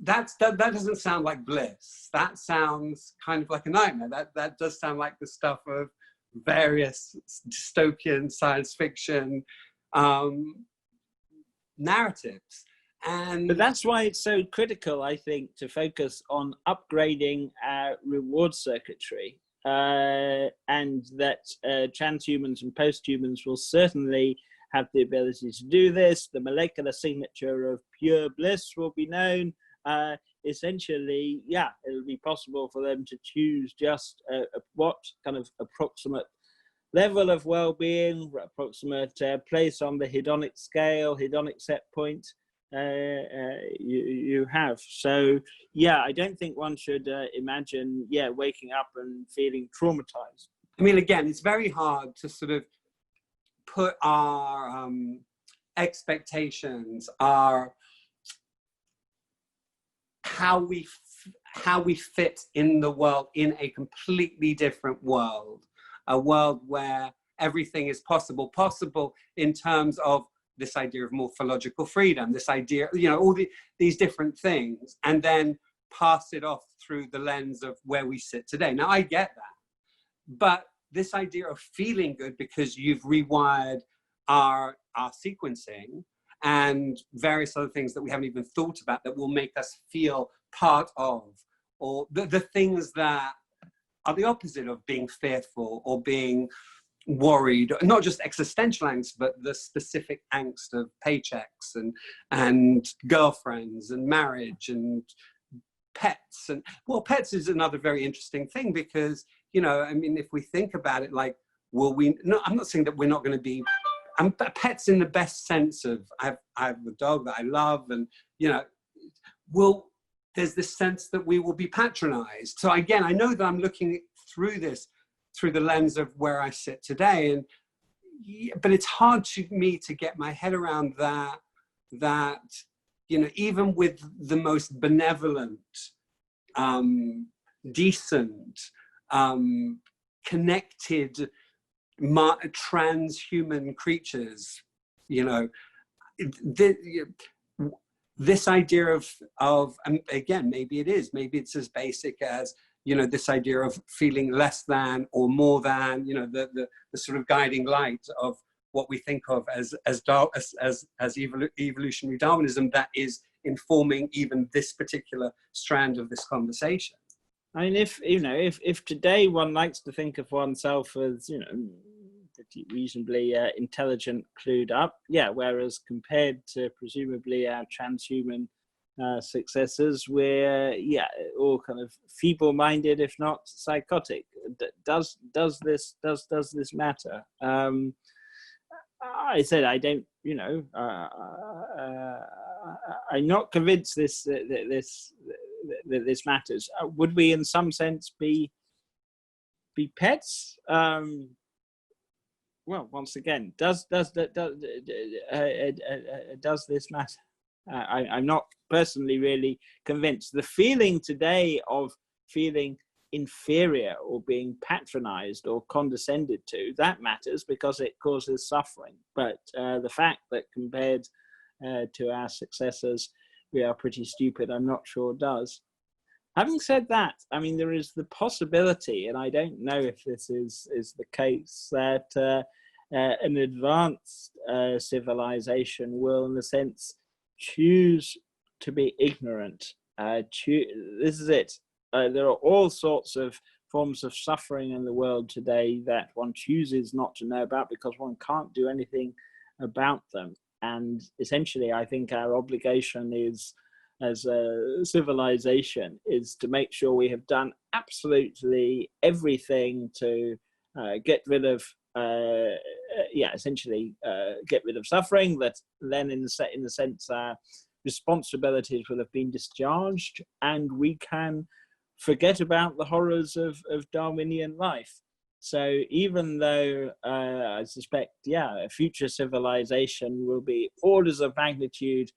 that doesn't sound like bliss. That sounds kind of like a nightmare. That does sound like the stuff of various dystopian science fiction narratives. But that's why it's so critical, I think, to focus on upgrading our reward circuitry, and that transhumans and posthumans will certainly have the ability to do this. The molecular signature of pure bliss will be known. Essentially, yeah, it'll be possible for them to choose just what kind of approximate level of well-being, approximate place on the hedonic scale, hedonic set point you have. So yeah, I don't think one should imagine, yeah, waking up and feeling traumatized. I mean, again, it's very hard to sort of put our expectations, our how we fit in the world, in a completely different world, a world where everything is possible in terms of this idea of morphological freedom, this idea, you know, all these different things, and then pass it off through the lens of where we sit today. Now, I get that, but this idea of feeling good because you've rewired our sequencing and various other things that we haven't even thought about that will make us feel part of, or the things that are the opposite of being fearful or being worried, not just existential angst, but the specific angst of paychecks and girlfriends and marriage and pets. And well, pets is another very interesting thing because, you know, I mean, if we think about it, like, will we, no, I'm not saying that we're not going to be, pets in the best sense of, I have a dog that I love, and, you know, there's this sense that we will be patronized. So again, I know that I'm looking through this through the lens of where I sit today, and but it's hard to me to get my head around that, you know, even with the most benevolent, decent, connected transhuman creatures, you know, this idea of again, maybe it's as basic as, you know, this idea of feeling less than or more than, you know, the sort of guiding light of what we think of as evolutionary Darwinism that is informing even this particular strand of this conversation. I mean, if today one likes to think of oneself as, you know, pretty reasonably intelligent, clued up, yeah, whereas compared to presumably our transhuman successors, we're, yeah, all kind of feeble-minded, if not psychotic. Does this matter? I said I don't, you know, I'm not convinced this matters. Would we, in some sense, be pets? Well, once again, does this matter? I'm not personally really convinced. The feeling today of feeling inferior or being patronized or condescended to, that matters because it causes suffering. But the fact that compared to our successors, we are pretty stupid, I'm not sure does. Having said that, I mean, there is the possibility, and I don't know if this is the case, that an advanced civilization will, in a sense, choose to be ignorant. This is it. There are all sorts of forms of suffering in the world today that one chooses not to know about because one can't do anything about them. And essentially, I think our obligation is as a civilization is to make sure we have done absolutely everything to get rid of, essentially get rid of suffering. That then, in the sense, our responsibilities will have been discharged, and we can forget about the horrors of Darwinian life. So even though I suspect, a future civilization will be orders of magnitude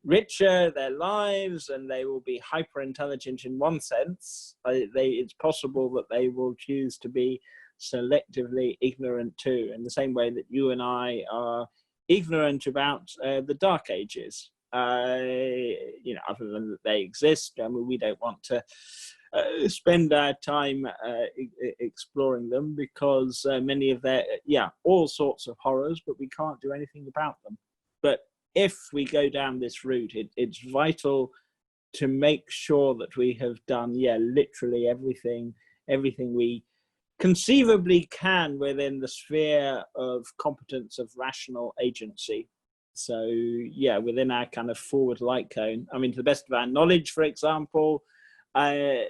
richer, their lives, and they will be hyper intelligent in one sense, it's possible that they will choose to be selectively ignorant too, in the same way that you and I are ignorant about the Dark Ages. Other than that they exist, I mean, we don't want to spend our time exploring them, because many of their, all sorts of horrors, but we can't do anything about them. But if we go down this route, it's vital to make sure that we have done, literally everything we conceivably can within the sphere of competence of rational agency. So, within our kind of forward light cone, I mean, to the best of our knowledge, for example, I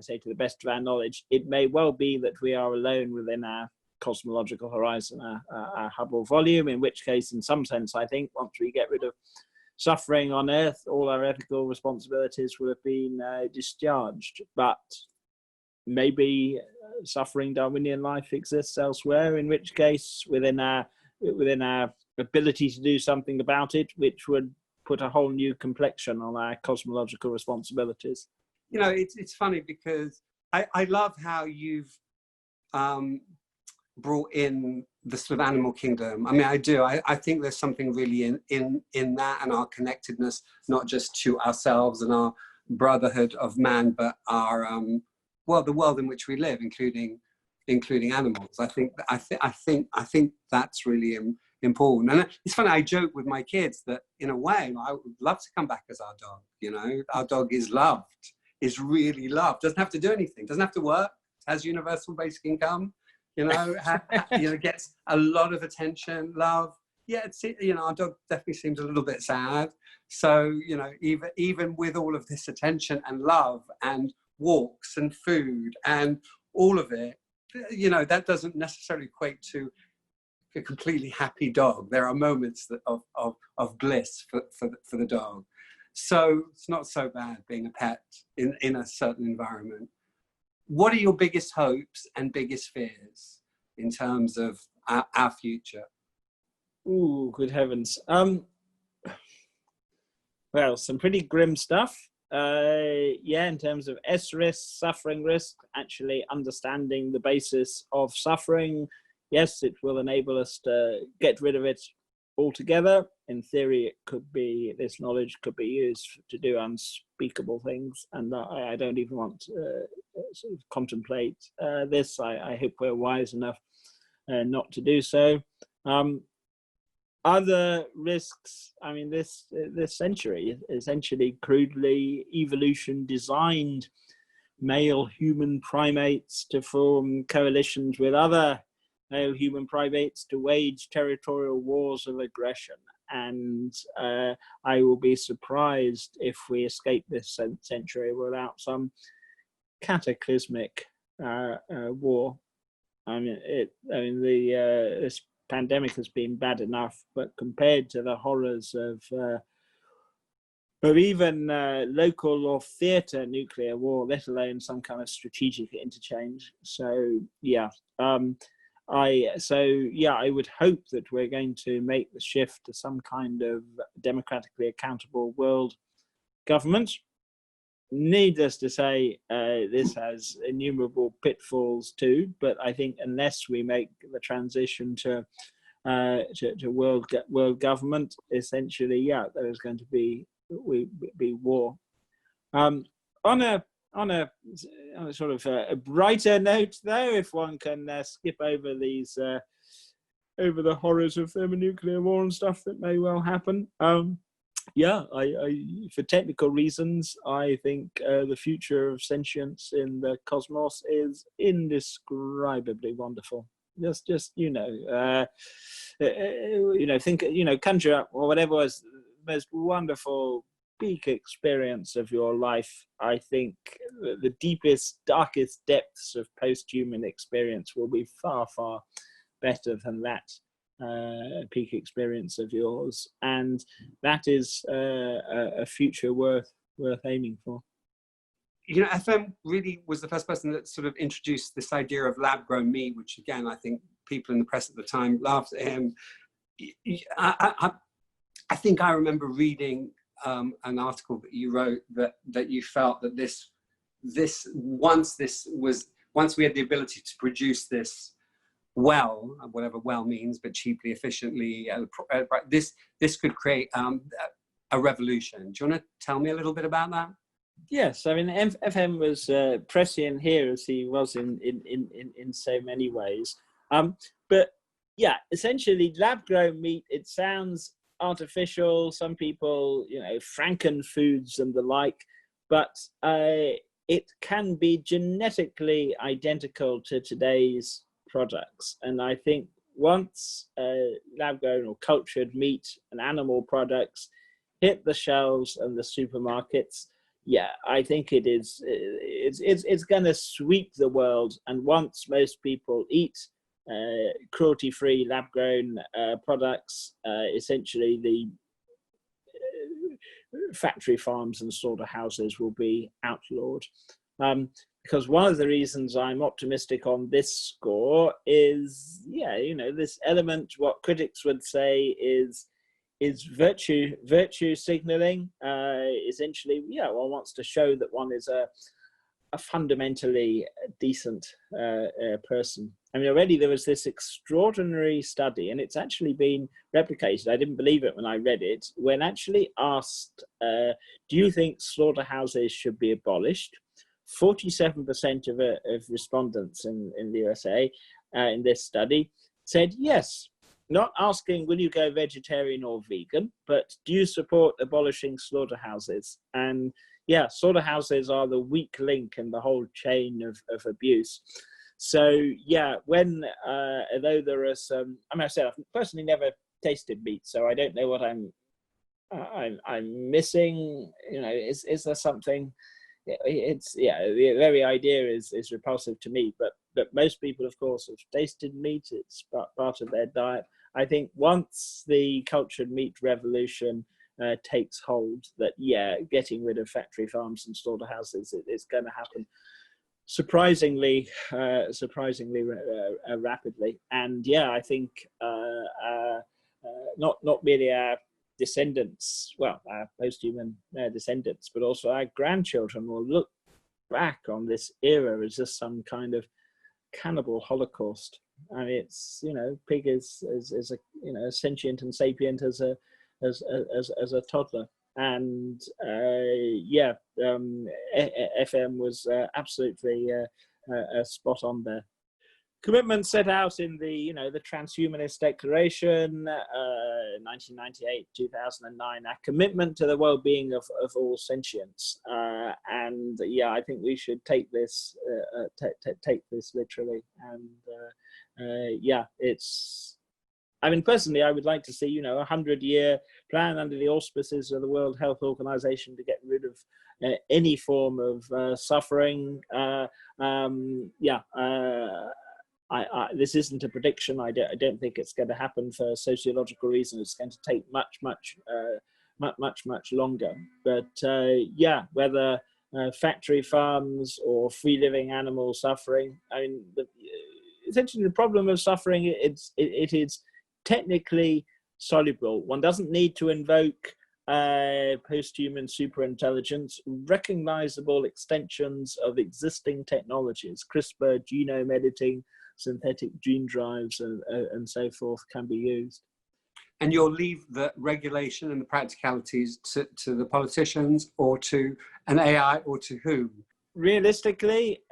say to the best of our knowledge, it may well be that we are alone within our cosmological horizon, our Hubble volume, in which case, in some sense, I think once we get rid of suffering on Earth, all our ethical responsibilities will have been discharged. But maybe suffering Darwinian life exists elsewhere, in which case, within our ability to do something about it, which would put a whole new complexion on our cosmological responsibilities. It's funny because I love how you've brought in the sort of animal kingdom. I mean, I do. I think there's something really in that, and our connectedness, not just to ourselves and our brotherhood of man, but our the world in which we live, including animals. I think that's really important. And it's funny, I joke with my kids that in a way I would love to come back as our dog. Our dog is loved, is really loved, doesn't have to do anything, doesn't have to work, has universal basic income, gets a lot of attention, love. Our dog definitely seems a little bit sad. So, even with all of this attention and love and walks and food and all of it, that doesn't necessarily equate to a completely happy dog. There are moments of bliss for the dog. So it's not so bad being a pet in a certain environment. What are your biggest hopes and biggest fears in terms of our future? Ooh, good heavens. Well, some pretty grim stuff. In terms of risk, suffering risk, actually understanding the basis of suffering. Yes, it will enable us to get rid of it altogether. In theory, this knowledge could be used to do unspeakable things, and I don't even want to sort of contemplate this. I hope we're wise enough not to do so. Other risks, I mean, this century, essentially crudely, evolution designed male human primates to form coalitions with other male human primates to wage territorial wars of aggression. And I will be surprised if we escape this century without some cataclysmic war. This pandemic has been bad enough, but compared to the horrors of even local or theatre nuclear war, let alone some kind of strategic interchange. So I would hope that we're going to make the shift to some kind of democratically accountable world government. Needless to say, this has innumerable pitfalls too, but I think unless we make the transition to world government, essentially, there is going to be war. On a sort of a brighter note, though, if one can skip over these over the horrors of thermonuclear war and stuff that may well happen. For technical reasons, I think the future of sentience in the cosmos is indescribably wonderful. Just think, conjure up or whatever was the most wonderful peak experience of your life, I think the deepest, darkest depths of post-human experience will be far, far better than that peak experience of yours. And that is a future worth aiming for. You know, FM really was the first person that sort of introduced this idea of lab-grown meat, which again, I think people in the press at the time laughed at him. I think I remember reading an article that you wrote that you felt that once we had the ability to produce this well, whatever well means, but cheaply, efficiently, this could create a revolution. Do you want to tell me a little bit about that? Yes, I mean, FM was prescient here as he was in so many ways. But yeah, essentially lab-grown meat, it sounds artificial. Some people, you know, frankenfoods and the like, but it can be genetically identical to today's products. And I think once lab-grown or cultured meat and animal products hit the shelves and the supermarkets, yeah, I think it's going to sweep the world. And once most people eat cruelty-free lab-grown products, essentially the factory farms and slaughterhouses will be outlawed. Because one of the reasons I'm optimistic on this score is, yeah, you know, this element, what critics would say is virtue signaling. Essentially, yeah, one wants to show that one is a fundamentally decent person. I mean, already there was this extraordinary study, and it's actually been replicated. I didn't believe it when I read it. When actually asked, do you think slaughterhouses should be abolished? 47% of respondents in the USA in this study said yes. Not asking, will you go vegetarian or vegan, but do you support abolishing slaughterhouses? And yeah, slaughterhouses are the weak link in the whole chain of abuse. So yeah, when, although there are some, I mean, I said, I've personally never tasted meat, so I don't know what I'm missing. You know, is there something? It's, yeah, the very idea is repulsive to me, but most people, of course, have tasted meat. It's part of their diet. I think once the cultured meat revolution takes hold, that yeah, getting rid of factory farms and slaughterhouses is going to happen surprisingly rapidly. And yeah, I think not merely our descendants, well, our post-human descendants, but also our grandchildren will look back on this era as just some kind of cannibal holocaust. I mean, it's, you know, pig is a, you know, sentient and sapient as a toddler. And yeah, FM was absolutely spot on there. Commitment set out in the, you know, the Transhumanist Declaration, 1998, 2009, a commitment to the well-being of all sentients. And yeah, I think we should take this take this literally. And yeah, it's, I mean, personally, I would like to see, you know, 100-year plan under the auspices of the World Health Organization to get rid of any form of suffering. Yeah. This isn't a prediction. I don't think it's going to happen for sociological reasons. It's going to take much longer. But yeah, whether factory farms or free living animal suffering, I mean, essentially the problem of suffering, it is technically soluble. One doesn't need to invoke post-human superintelligence. Recognizable extensions of existing technologies, CRISPR, genome editing, synthetic gene drives, and so forth can be used. And you'll leave the regulation and the practicalities to the politicians, or to an AI, or to whom? Realistically,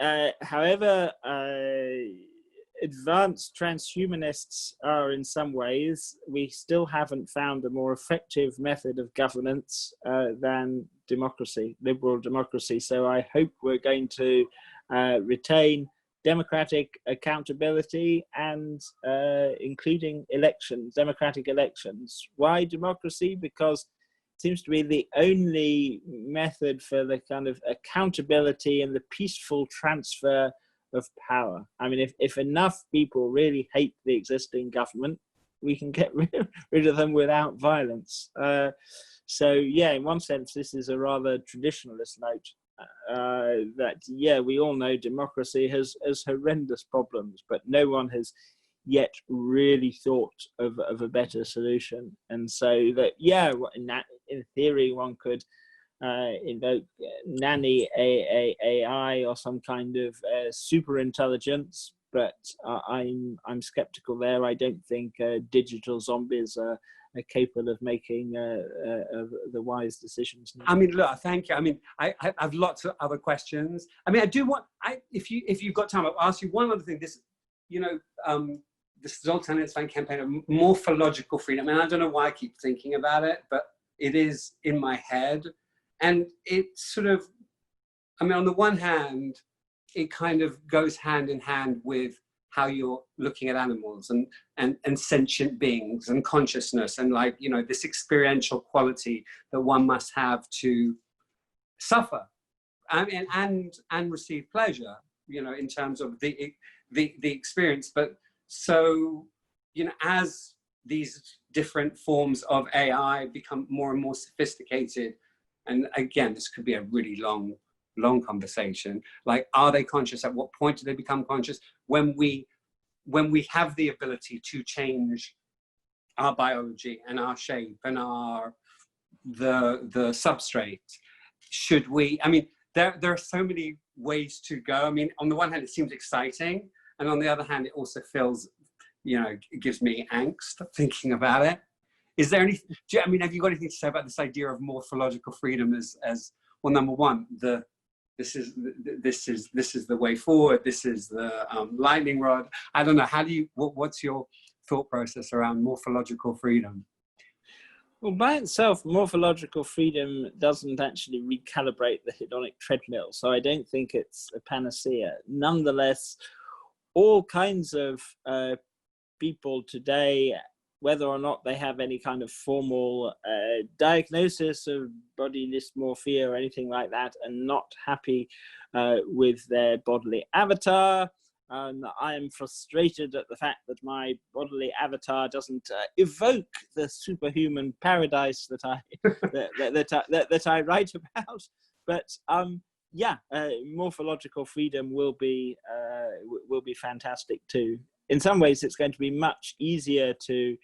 however advanced transhumanists are in some ways, we still haven't found a more effective method of governance than democracy, liberal democracy. So I hope we're going to retain democratic accountability and including elections, democratic elections. Why democracy? Because seems to be the only method for the kind of accountability and the peaceful transfer of power. I mean, if enough people really hate the existing government, we can get rid of them without violence. So yeah, in one sense, this is a rather traditionalist note that, yeah, we all know democracy has horrendous problems, but no one has yet really thought of a better solution. And so that, yeah, in theory, one could invoke nanny AI or some kind of super intelligence, but I'm skeptical there. I don't think digital zombies are capable of making the wise decisions. I mean, look, thank you. I mean, I've lots of other questions. I mean, I do want, if you've got time, I'll ask you one other thing. This, you know, this Zoltan campaign of morphological freedom, and I don't know why I keep thinking about it, but it is in my head. And it sort of, I mean, on the one hand, it kind of goes hand in hand with how you're looking at animals and sentient beings and consciousness, and, like, you know, this experiential quality that one must have to suffer and receive pleasure, you know, in terms of the experience. But so, you know, as these different forms of AI become more and more sophisticated, and again, this could be a really long conversation, like, are they conscious? At what point do they become conscious? When we have the ability to change our biology and our shape and the substrate, should we, I mean, there are so many ways to go. I mean, on the one hand, it seems exciting, and on the other hand, it also feels, you know, it gives me angst thinking about it. Is there any, I mean, have you got anything to say about this idea of morphological freedom as well, number one, this is the way forward, this is the lightning rod? I don't know, how do you, what's your thought process around morphological freedom? Well, by itself, morphological freedom doesn't actually recalibrate the hedonic treadmill, so I don't think it's a panacea. Nonetheless, all kinds of people today, whether or not they have any kind of formal diagnosis of body dysmorphia or anything like that, and not happy with their bodily avatar. I am frustrated at the fact that my bodily avatar doesn't evoke the superhuman paradise that I write about. But yeah, morphological freedom will be fantastic too. In some ways, it's going to be much easier to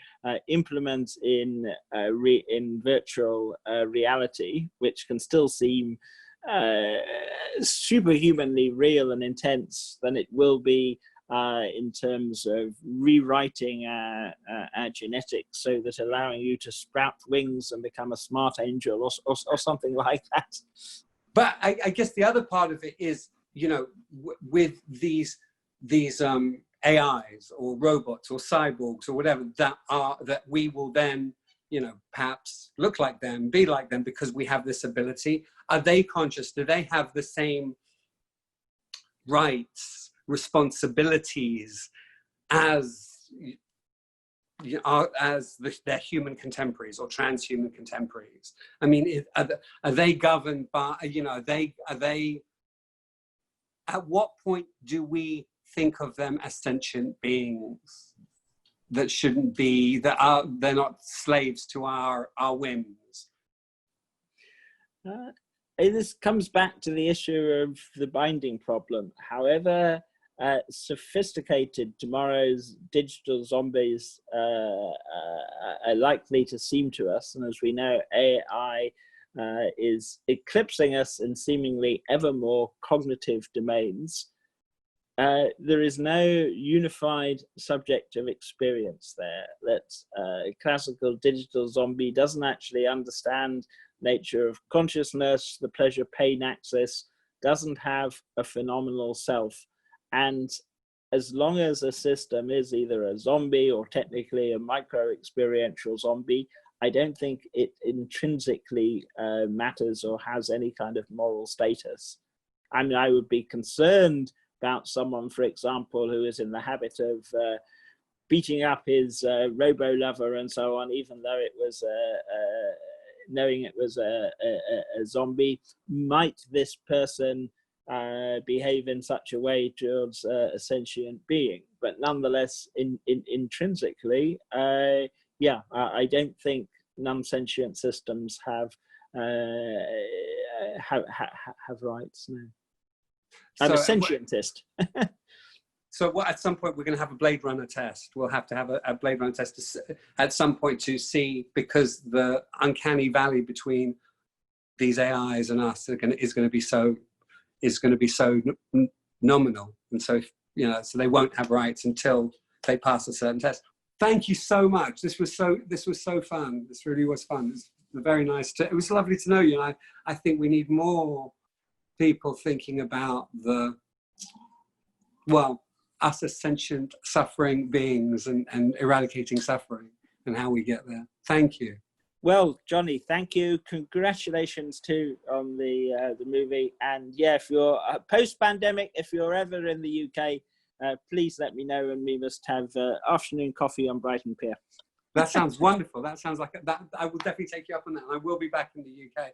implement in virtual reality, which can still seem superhumanly real and intense, than it will be in terms of rewriting our genetics, so that allowing you to sprout wings and become a smart angel or something like that. But I guess the other part of it is, you know, with these AIs or robots or cyborgs or whatever that we will then, you know, perhaps look like them, be like them, because we have this ability. Are they conscious? Do they have the same rights, responsibilities as their human contemporaries or transhuman contemporaries? I mean, are they governed by, you know, are they, at what point do we think of them as sentient beings that shouldn't be, they're not slaves to our whims? This comes back to the issue of the binding problem. However sophisticated tomorrow's digital zombies are likely to seem to us, and as we know, AI is eclipsing us in seemingly ever more cognitive domains. There is no unified subject of experience there. That classical digital zombie doesn't actually understand nature of consciousness, the pleasure-pain axis, doesn't have a phenomenal self. And as long as a system is either a zombie or technically a micro-experiential zombie, I don't think it intrinsically matters or has any kind of moral status. I mean, I would be concerned about someone, for example, who is in the habit of beating up his robo-lover and so on, even though it was knowing it was a zombie. Might this person behave in such a way towards a sentient being? But nonetheless, intrinsically, yeah, I don't think non-sentient systems have rights. No, I'm a sentientist. So what, at some point we're going to have a Blade Runner test. We'll have to have a Blade Runner test at some point to see, because the uncanny valley between these AIs and us is going to be so nominal, and so so they won't have rights until they pass a certain test. Thank you so much. This was so fun. This really was fun. It was very nice. It was lovely to know you. And I think we need more people thinking about us as sentient suffering beings and eradicating suffering and how we get there. Thank you. Well, Johnny, thank you. Congratulations too on the movie. And yeah, if you're post-pandemic, if you're ever in the UK, please let me know, and we must have afternoon coffee on Brighton Pier. That sounds wonderful. That sounds like that. I will definitely take you up on that. And I will be back in the UK.